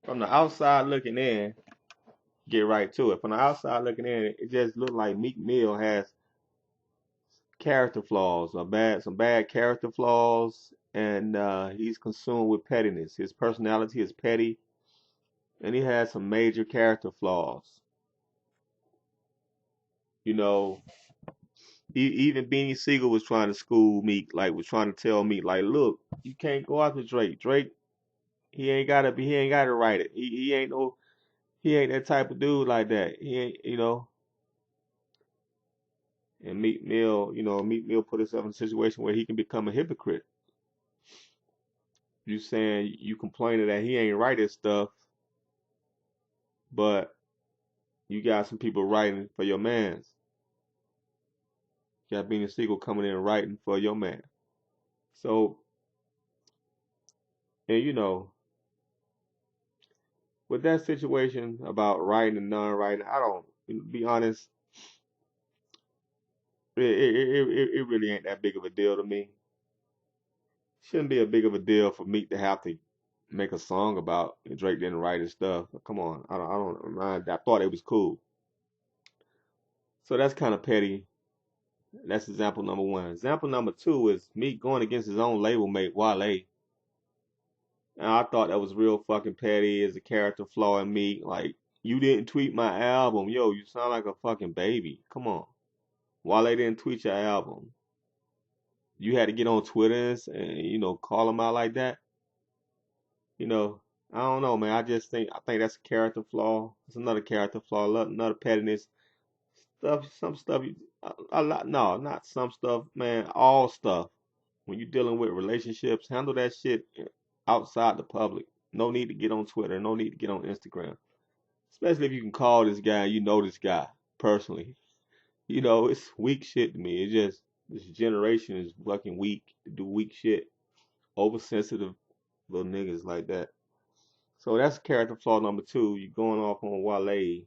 From the outside looking in, get right to it. From the outside looking in, it just looked like Meek Mill has character flaws, some bad character flaws, and he's consumed with pettiness. His personality is petty, and he has some major character flaws. You know, even Beanie Siegel was trying to school Meek, like was trying to tell Meek, like, look, you can't go after Drake. Drake, he ain't gotta write it. He ain't that type of dude like that. He ain't, you know. And Meek Mill put himself in a situation where he can become a hypocrite. You saying you complaining that he ain't writing stuff, but you got some people writing for your mans. You got Beanie Siegel coming in and writing for your man. So, and with that situation about writing and non-writing, I don't, to be honest, it really ain't that big of a deal to me. Shouldn't be a big of a deal for Meek to have to make a song about Drake didn't write his stuff. Come on, I don't mind. I thought it was cool. So that's kind of petty. That's example number one. Example number two is Meek going against his own label mate Wale. And I thought that was real fucking petty as a character flaw in Meek. Like, you didn't tweet my album. Yo, you sound like a fucking baby. Come on. Wale didn't tweet your album. You had to get on Twitter and call him out like that. You know, I don't know, man. I think that's a character flaw. It's another character flaw, another pettiness stuff. Some stuff, a lot. No, not some stuff, man. All stuff. When you're dealing with relationships, handle that shit outside the public. No need to get on Twitter. No need to get on Instagram. Especially if you can call this guy, you know this guy personally. It's weak shit to me. It's just this generation is fucking weak to do weak shit. Oversensitive little niggas like that. So that's character flaw number two. You going off on Wale,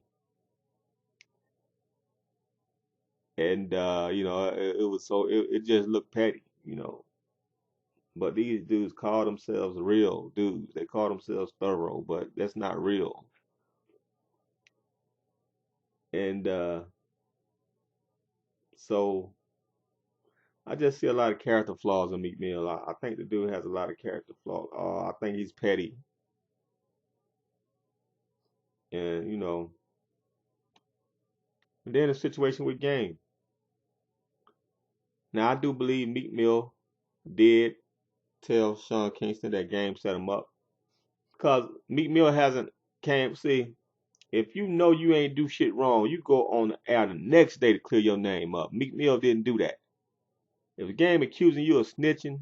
and it was it just looked petty. But these dudes call themselves real dudes. They call themselves thorough, but that's not real. And so I just see a lot of character flaws in Meek Mill. I think the dude has a lot of character flaws. I think he's petty, and and then the situation with Game. Now I do believe Meek Mill did tell Sean Kingston that Game set him up, because Meek Mill hasn't came. See, if you know you ain't do shit wrong, you go on the air the next day to clear your name up. Meek Mill didn't do that. If the Game accusing you of snitching,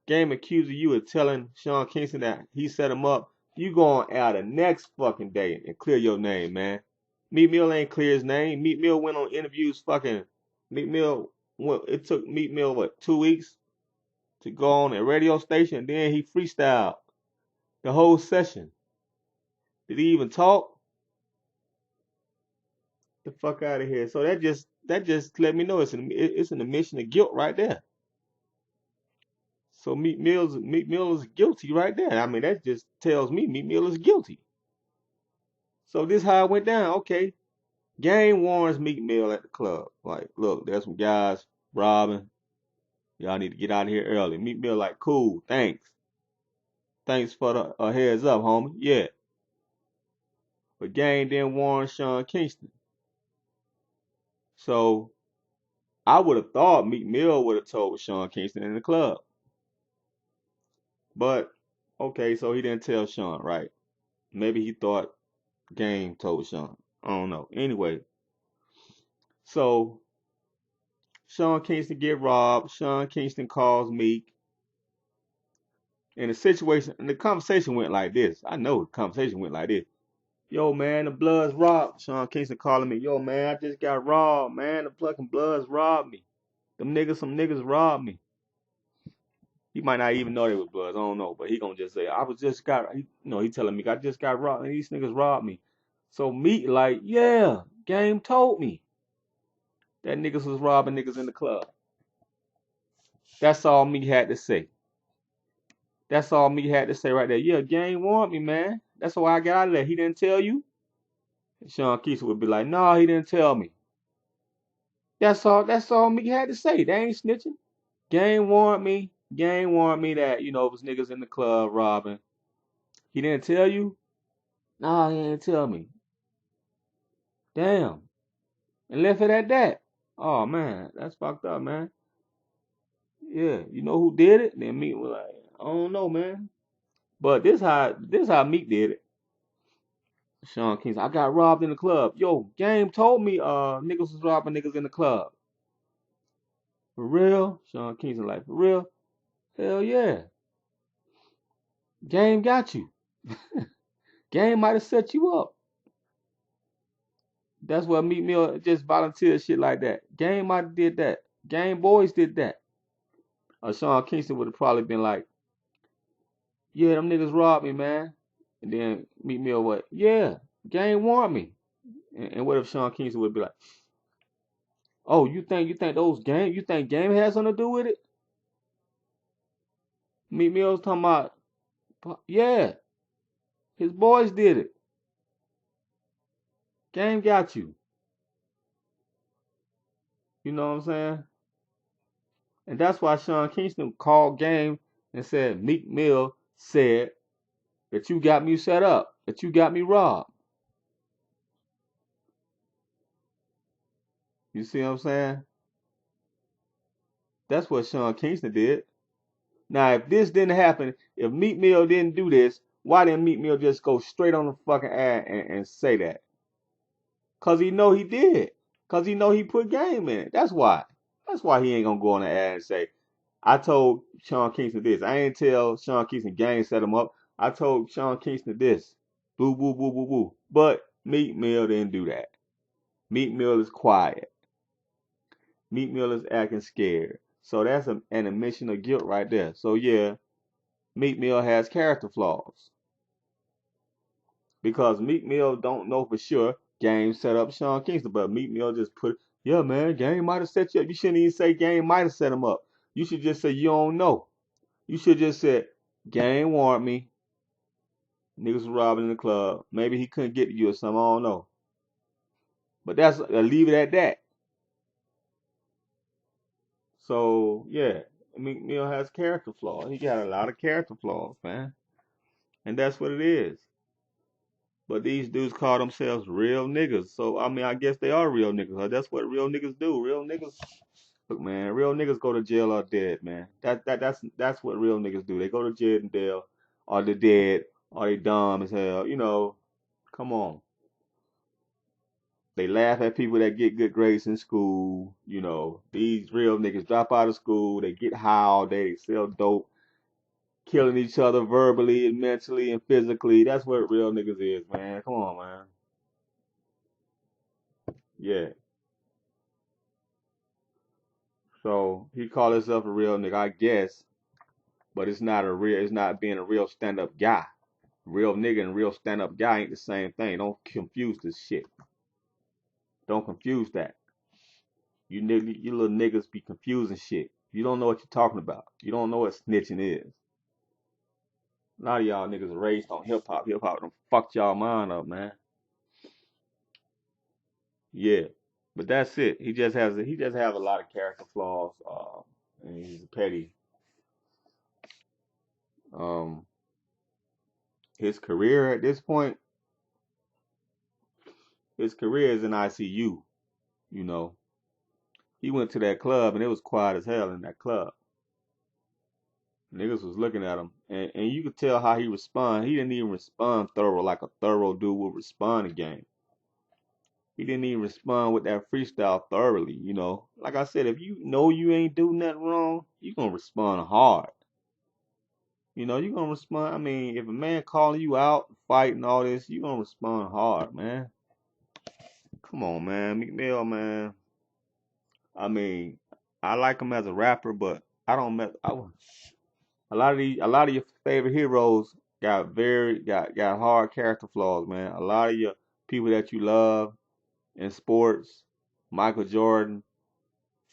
Game accusing you of telling Sean Kingston that he set him up, you go on air the next fucking day and clear your name, man. Meek Mill ain't clear his name. Meek Mill went on interviews fucking. Meek Mill it took Meek Mill what 2 weeks to go on a radio station, and then he freestyled the whole session. Did he even talk? The fuck out of here. So that just let me know it's an admission of guilt right there. So Meek Mill is guilty right there. I mean that just tells me Meek Mill is guilty. So this how it went down. Okay. Game warns Meek Mill at the club. Like, look, there's some guys robbing. Y'all need to get out of here early. Meek Mill like, cool, thanks. Thanks for the heads up, homie. Yeah. But Game then warned Sean Kingston. So I would have thought Meek Mill would have told Sean Kingston in the club. But okay, so he didn't tell Sean, right? Maybe he thought Game told Sean. I don't know. Anyway, so Sean Kingston get robbed. Sean Kingston calls Meek. And the conversation went like this. I know the conversation went like this. Yo, man, the Bloods robbed. Sean Kingston calling me. Yo, man, I just got robbed, man. The fucking Bloods robbed me. Some niggas robbed me. He might not even know they was Bloods. I don't know, but he gonna just say, I was just got, he telling me, I just got robbed, and these niggas robbed me. So Meek like, yeah, Game told me that niggas was robbing niggas in the club. That's all Meek had to say. That's all Meek had to say right there. Yeah, Game warned me, man. That's why I got out of there. He didn't tell you? And Sean Keeson would be like, no, he didn't tell me. That's all Meek had to say. They ain't snitching. Game warned me. Game warned me that, it was niggas in the club robbing. He didn't tell you? Nah, he didn't tell me. Damn. And left it at that. Oh man, that's fucked up, man. Yeah, you know who did it? Then Meek was like, I don't know, man. But this how Meek did it. Sean King said, I got robbed in the club. Yo, Game told me niggas was robbing niggas in the club. For real? Sean Kingston like, for real? Hell yeah. Game got you. Game might have set you up. That's what Meek Mill just volunteered shit like that. Game might have did that. Game Boys did that. Sean Kingston would have probably been like, yeah, them niggas robbed me, man. And then Meek Mill what? Yeah, Game warned me. And what if Sean Kingston would be like, oh, you think Game has something to do with it? Meek Mill's talking about, yeah, his boys did it. Game got you. You know what I'm saying? And that's why Sean Kingston called Game and said Meek Mill said that you got me set up, that you got me robbed. You see what I'm saying? That's what Sean Kingston did. Now, if this didn't happen, if Meek Mill didn't do this, why didn't Meek Mill just go straight on the fucking ad and say that? Cause he know he did. Cause he know he put Game in it. That's why. That's why he ain't gonna go on the ad and say, I told Sean Kingston this. I ain't tell Sean Kingston Game set him up. I told Sean Kingston this. Boo, boo, boo, boo, boo. But Meek Mill didn't do that. Meek Mill is quiet. Meek Mill is acting scared. So that's an admission of guilt right there. So yeah, Meek Mill has character flaws. Because Meek Mill don't know for sure Game set up Sean Kingston, but Meek Mill just put, yeah, man, Game might have set you up. You shouldn't even say Game might have set him up. You should just say you don't know. You should just say Game warned me. Niggas was robbing in the club. Maybe he couldn't get to you or something. I don't know. But that's leave it at that. So yeah, Meek Mill has character flaws. He got a lot of character flaws, man, and that's what it is. But these dudes call themselves real niggas. So I mean, I guess they are real niggas. Huh? That's what real niggas do. Real niggas, look, man. Real niggas go to jail or dead, man. That's what real niggas do. They go to jail and jail, or they dead, or they dumb as hell. Come on. They laugh at people that get good grades in school. These real niggas drop out of school. They get high all day. They sell dope, killing each other verbally and mentally and physically. That's what real niggas is, man. Come on, man. Yeah. So he called himself a real nigga, I guess, but it's not being a real stand up guy. Real nigga and real stand up guy ain't the same thing. Don't confuse this shit. Don't confuse that. You little niggas be confusing shit. You don't know what you're talking about. You don't know what snitching is. A lot of y'all niggas are raised on hip hop. Hip hop done fucked y'all mind up, man. Yeah. But that's it. He just has a lot of character flaws. And he's petty. Um, his career at this point, his career is in ICU. You know, he went to that club and it was quiet as hell in that club. Niggas was looking at him, and you could tell how he respond. He didn't even respond thorough like a thorough dude would respond to game. He didn't even respond with that freestyle thoroughly. Like I said, if you know you ain't do nothing wrong, you gonna respond hard. You gonna respond. I mean, if a man calling you out, fighting all this, you gonna respond hard, man. Come on, man, Meek Mill, man. I mean, I like him as a rapper, but I don't mess. A lot of your favorite heroes got hard character flaws, man. A lot of your people that you love in sports, Michael Jordan,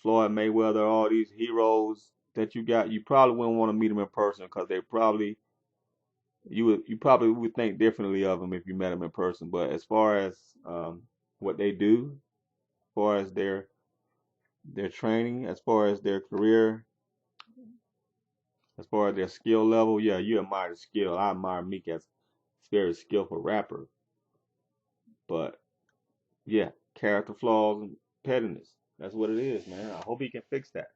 Floyd Mayweather, all these heroes that you got, you probably wouldn't want to meet them in person because they probably you probably would think differently of them if you met them in person. But as far as what they do, as far as their training, as far as their career, as far as their skill level, yeah, you admire the skill. I admire Meek as a very skillful rapper, but yeah, character flaws and pettiness. That's what it is, man. I hope he can fix that.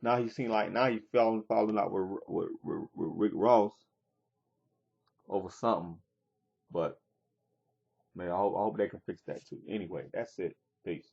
Now he seemed like now he falling out with Rick Ross over something, but man, I hope they can fix that too. Anyway, that's it. Peace.